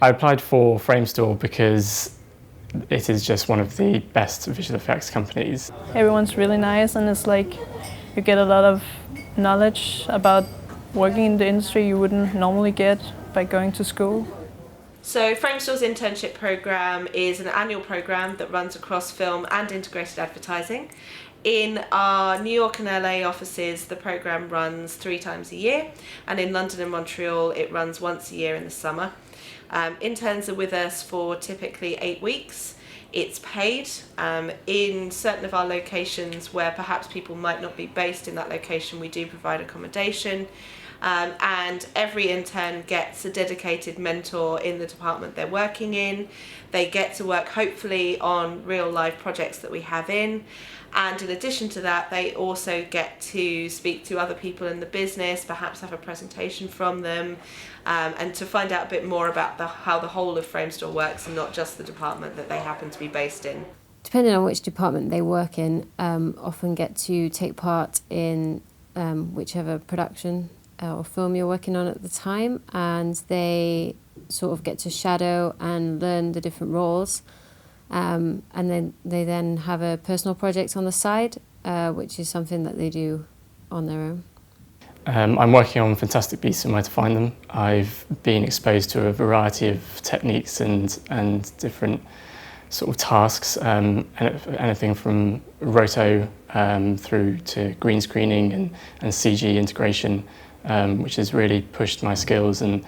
I applied for Framestore because it is just one of the best visual effects companies. Everyone's really nice, and it's like you get a lot of knowledge about working in the industry you wouldn't normally get by going to school. So Framestore's internship program is an annual program that runs across film and integrated advertising. In our New York and LA offices, the program runs 3 times a year, and in London and Montreal it runs once a year in the summer. Interns are with us for typically 8 weeks. It's paid in certain of our locations where perhaps people might not be based in that location. We do provide accommodation. And every intern gets a dedicated mentor in the department they're working in. They get to work hopefully on real life projects that we have in. And in addition to that, they also get to speak to other people in the business, perhaps have a presentation from them, and to find out a bit more about how the whole of Framestore works and not just the department that they happen to be based in. Depending on which department they work in, often get to take part in whichever production or film you're working on at the time, and they sort of get to shadow and learn the different roles, and then they have a personal project on the side, which is something that they do on their own. I'm working on Fantastic Beasts and Where to Find Them. I've been exposed to a variety of techniques and different sort of tasks, anything from roto through to green screening and CG integration, which has really pushed my skills, and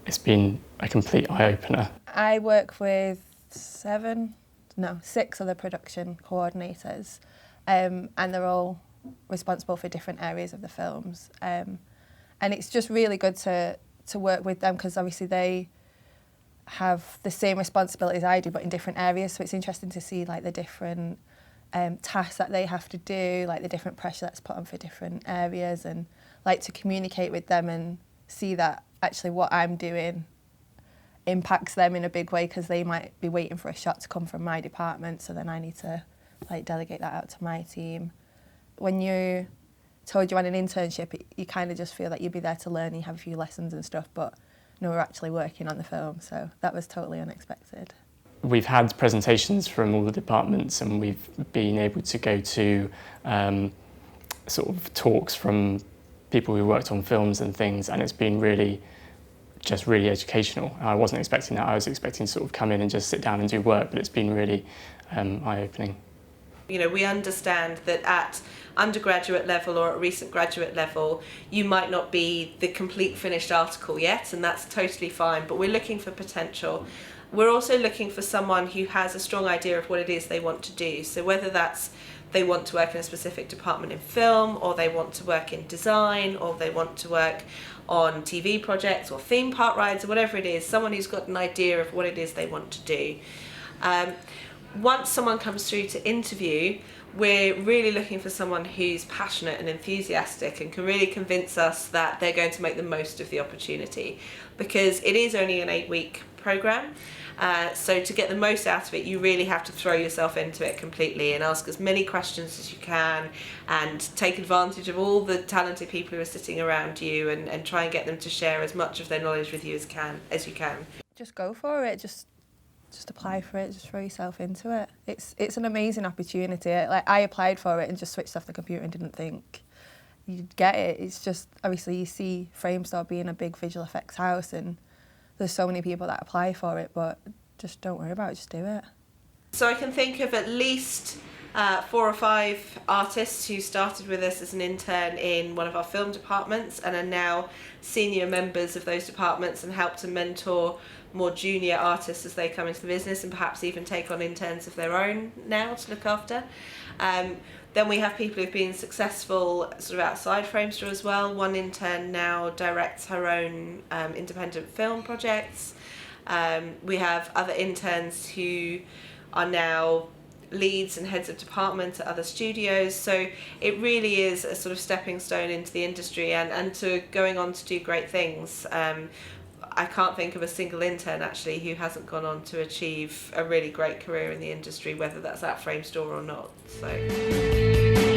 it's been a complete eye-opener. I work with 6 other production coordinators, and they're all responsible for different areas of the films. And it's just really good to work with them, because obviously they have the same responsibilities I do but in different areas, so it's interesting to see like the different tasks that they have to do, like the different pressure that's put on for different areas, and like to communicate with them and see that actually what I'm doing impacts them in a big way, because they might be waiting for a shot to come from my department, so then I need to like delegate that out to my team. When you're told you're on an internship, you kind of just feel that you'd be there to learn, you have a few lessons and stuff, but no, we're actually working on the film, so that was totally unexpected. We've had presentations from all the departments, and we've been able to go to sort of talks from people who worked on films and things, and it's been really educational. I wasn't expecting that. I was expecting to sort of come in and just sit down and do work, but it's been really eye-opening. You know, we understand that at undergraduate level or at recent graduate level, you might not be the complete finished article yet, and that's totally fine, but we're looking for potential. We're also looking for someone who has a strong idea of what it is they want to do. So whether that's they want to work in a specific department in film, or they want to work in design, or they want to work on TV projects or theme park rides, or whatever it is, someone who's got an idea of what it is they want to do. Once someone comes through to interview, we're really looking for someone who's passionate and enthusiastic and can really convince us that they're going to make the most of the opportunity, because it is only an 8-week program. So to get the most out of it, you really have to throw yourself into it completely and ask as many questions as you can, and take advantage of all the talented people who are sitting around you, and try and get them to share as much of their knowledge with you as you can. Just go for it. Just apply for it, just throw yourself into it. It's an amazing opportunity. Like, I applied for it and just switched off the computer and didn't think you'd get it. It's just, obviously you see Framestore being a big visual effects house, and there's so many people that apply for it, but just don't worry about it, just do it. So I can think of at least 4 or 5 artists who started with us as an intern in one of our film departments and are now senior members of those departments and help to mentor more junior artists as they come into the business, and perhaps even take on interns of their own now to look after. Then we have people who've been successful sort of outside Framestore as well. One intern now directs her own independent film projects. We have other interns who are now leads and heads of department at other studios, so it really is a sort of stepping stone into the industry and to going on to do great things. I can't think of a single intern actually who hasn't gone on to achieve a really great career in the industry, whether that's at Framestore or not. So.